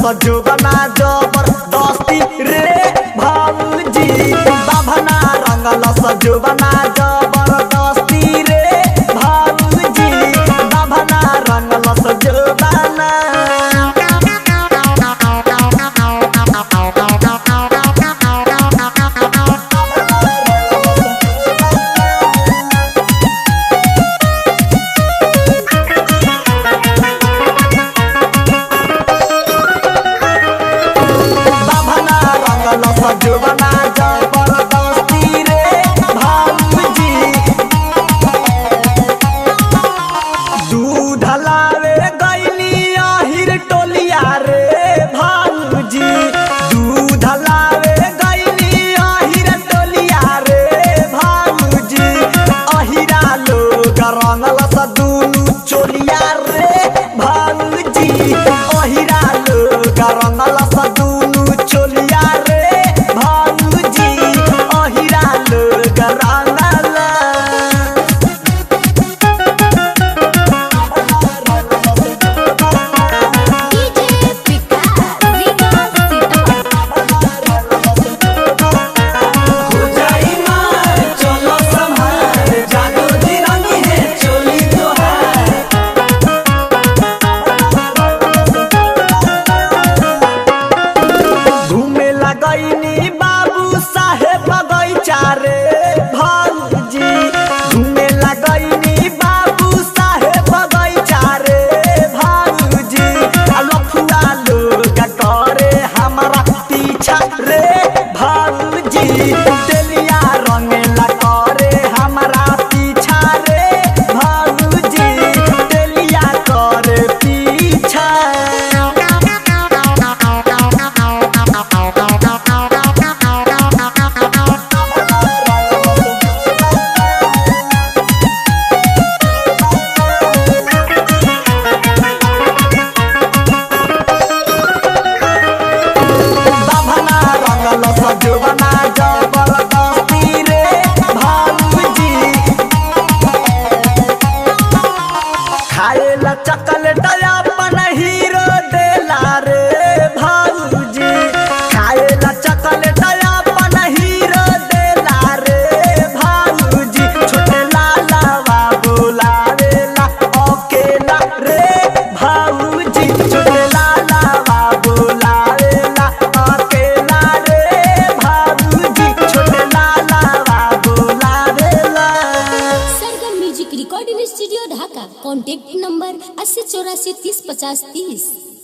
सजो बना जबरदस्ती रे भाऊजी बाभना रंगल सजो बना जबरदस्ती रे भाऊजी बाभना रंगल सजो बना सजोबना जबरदस्ती रे भाऊजी दूध लावे गइली आहिर टोलिया रे भाऊजी दूध लावे गइली आहिर टोलिया रे भाऊजी अहिरा लोग रंगल सदुनु चोलिया रे भाऊजी अहिरा लोग रंगल सदुनु चोलिया रे बाबू साहेब बगैचा रे भाऊजी घूमे लगैनी बाबू साहेब बगैचा रे भाऊजी लफुआ लोग करे हमारा पीछा रे भाऊजी तेलिया रंगेला करे हमारा पीछा रे भाऊजी तेलिया करे पीछा सजोबना जबरदस्ती रे भाऊजी खाए ला चॉकलेट अपन हीरो देला रे भाऊजी खाए ला चॉकलेट अपन हीरो देला रे भाऊजी छोटे लालावा बोलावेला अकेला रे भाऊजी छोटे लालावा बोलावेला अकेला रे music recording studio Dhaka. Contact number 8084305030।